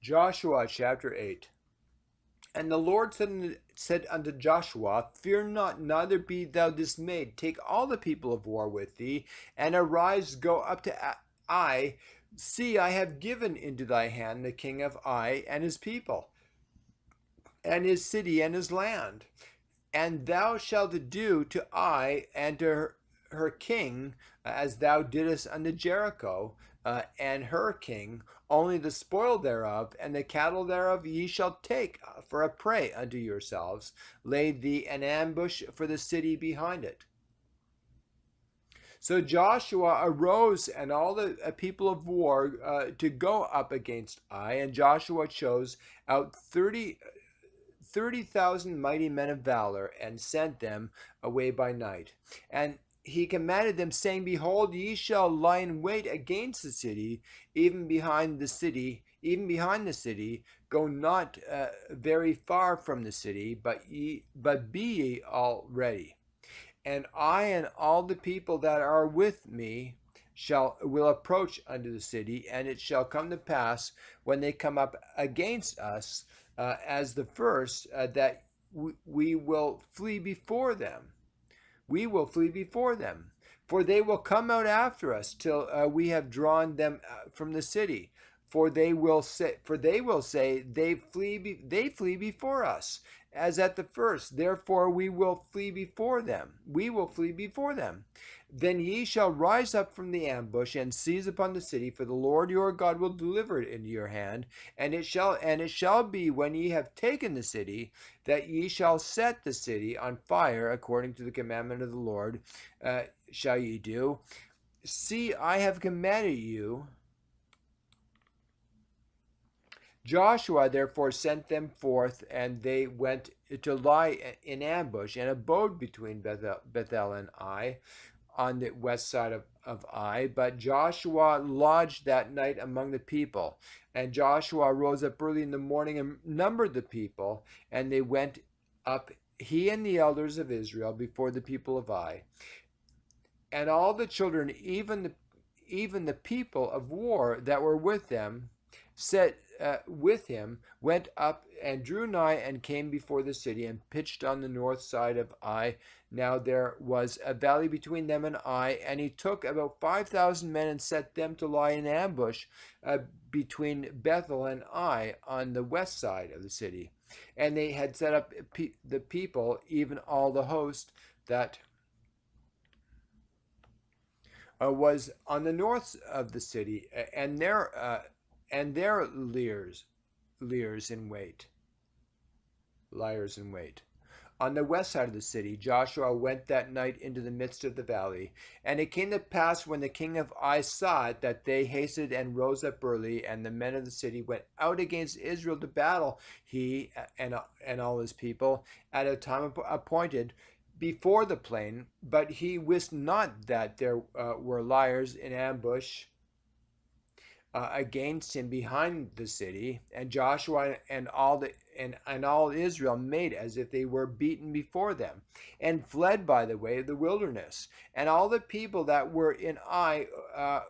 Joshua chapter 8. And the Lord said unto Joshua, Fear not, neither be thou dismayed. Take all the people of war with thee, and arise, go up to Ai. See, I have given into thy hand the king of Ai and his people, and his city and his land. And thou shalt do to Ai and to her king as thou didst unto Jericho and her king, only the spoil thereof and the cattle thereof ye shall take for a prey unto yourselves. Lay thee an ambush for the city behind it. So Joshua arose and all the people of war to go up against Ai, and Joshua chose out 30,000 mighty men of valor, and sent them away by night. And he commanded them, saying, Behold, ye shall lie in wait against the city, even behind the city, Go not very far from the city, but be ye all ready. And I and all the people that are with me will approach unto the city, and it shall come to pass when they come up against us as the first, that we will flee before them. We will flee before them, for they will come out after us till we have drawn them from the city. For they will say, they flee before us, as at the first. Therefore we will flee before them. We will flee before them. Then ye shall rise up from the ambush and seize upon the city, for the Lord your God will deliver it into your hand. And it shall be, when ye have taken the city, that ye shall set the city on fire, according to the commandment of the Lord, shall ye do. See, I have commanded you. Joshua therefore sent them forth, and they went to lie in ambush, and abode between Bethel and Ai, on the west side of Ai. But Joshua lodged that night among the people. And Joshua rose up early in the morning and numbered the people, and they went up, he and the elders of Israel, before the people of Ai. And all the children, even the people of war that were with them, with him, went up and drew nigh and came before the city and pitched on the north side of Ai. Now there was a valley between them and Ai, and he took about 5,000 men and set them to lie in ambush between Bethel and Ai on the west side of the city. And they had set up the people, even all the host that was on the north of the city, and their liars in wait. On the west side of the city, Joshua went that night into the midst of the valley. And it came to pass, when the king of Ai saw it, that they hasted and rose up early, and the men of the city went out against Israel to battle, he and all his people, at a time appointed, before the plain. But he wist not that there were liars in ambush against him behind the city. And Joshua and all Israel made as if they were beaten before them, and fled by the way of the wilderness. And all the people that were in Ai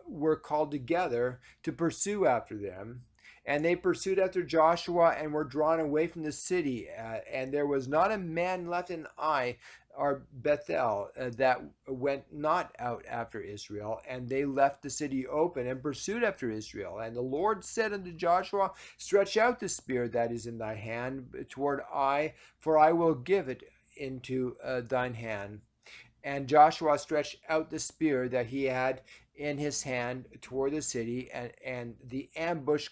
were called together to pursue after them. And they pursued after Joshua and were drawn away from the city. And there was not a man left in Ai or Bethel that went not out after Israel. And they left the city open and pursued after Israel. And the Lord said unto Joshua, Stretch out the spear that is in thy hand toward Ai, for I will give it into thine hand. And Joshua stretched out the spear that he had in his hand toward the city, and the ambush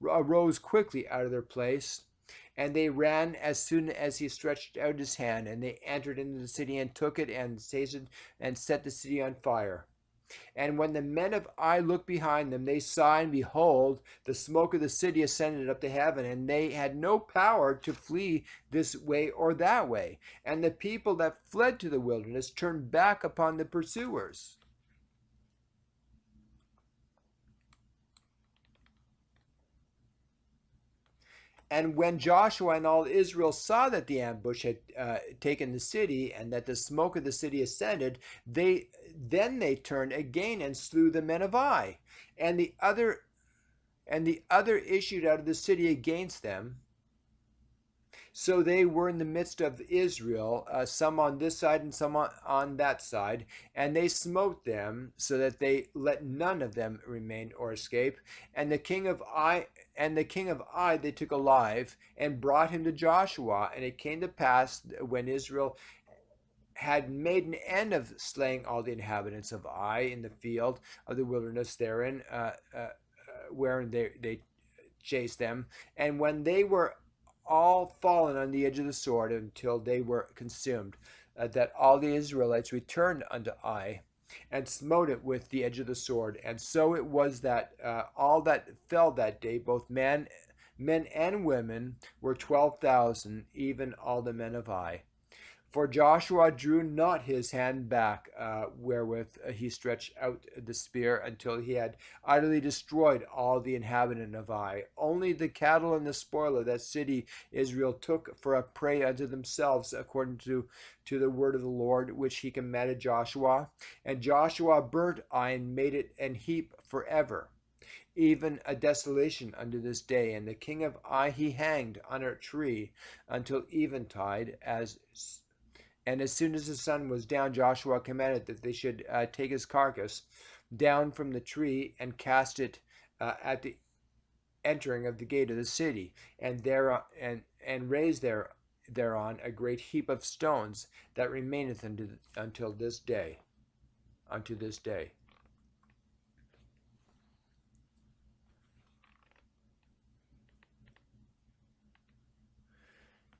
arose quickly out of their place. And they ran as soon as he stretched out his hand, and they entered into the city and took it and seized and set the city on fire. And when the men of Ai looked behind them, they saw, and behold, the smoke of the city ascended up to heaven, and they had no power to flee this way or that way. And the people that fled to the wilderness turned back upon the pursuers. And when Joshua and all Israel saw that the ambush had taken the city, and that the smoke of the city ascended, then they turned again and slew the men of Ai. And the other and the other issued out of the city against them. So they were in the midst of Israel, some on this side and some on that side, and they smote them, so that they let none of them remain or escape. And the king of Ai they took alive and brought him to Joshua. And it came to pass, when Israel had made an end of slaying all the inhabitants of Ai in the field of the wilderness therein, wherein they chased them, and when they were all fallen on the edge of the sword until they were consumed, that all the Israelites returned unto Ai and smote it with the edge of the sword. And so it was that all that fell that day, both men and women, were 12,000, even all the men of Ai. For Joshua drew not his hand back, wherewith he stretched out the spear, until he had utterly destroyed all the inhabitant of Ai. Only the cattle and the spoil of that city Israel took for a prey unto themselves, according to the word of the Lord, which he commanded Joshua. And Joshua burnt Ai and made it an heap forever, even a desolation unto this day. And the king of Ai he hanged on a tree until eventide, and as soon as the sun was down, Joshua commanded that they should take his carcass down from the tree and cast it at the entering of the gate of the city, and there and raise thereon a great heap of stones that remaineth until this day. Unto this day.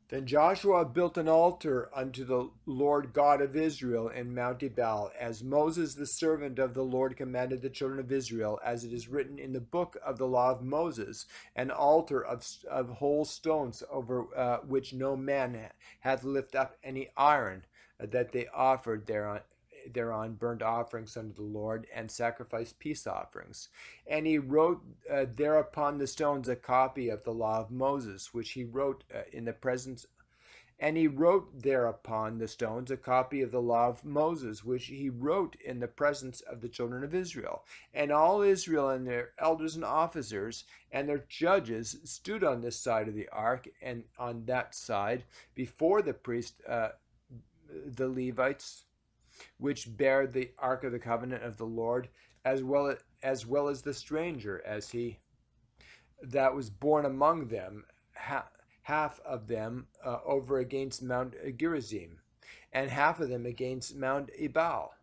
Then Joshua built an altar unto the Lord God of Israel in Mount Ebal, as Moses the servant of the Lord commanded the children of Israel, as it is written in the book of the law of Moses, an altar of whole stones, over which no man hath lifted up any iron, that they offered thereon burnt offerings unto the Lord, and sacrificed peace offerings. And he wrote thereupon the stones a copy of the law of Moses, which he wrote in the presence. And he wrote thereupon the stones a copy of the law of Moses, which he wrote in the presence of the children of Israel. And all Israel and their elders and officers and their judges stood on this side of the ark, and on that side before the priest, the Levites, which bear the ark of the covenant of the Lord, as well as the stranger, as he that was born among them, half of them over against Mount Gerizim, and half of them against Mount Ebal,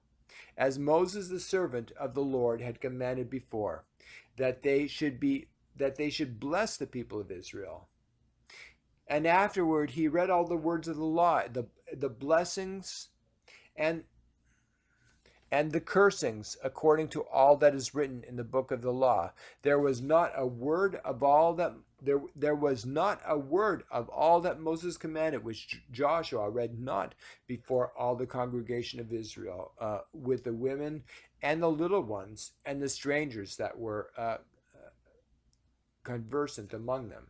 as Moses the servant of the Lord had commanded before, that they should bless the people of Israel. And afterward he read all the words of the law, the blessings and the cursings, according to all that is written in the book of the law. There was not a word of all that Moses commanded which Joshua read not before all the congregation of Israel, with the women and the little ones and the strangers that were conversant among them.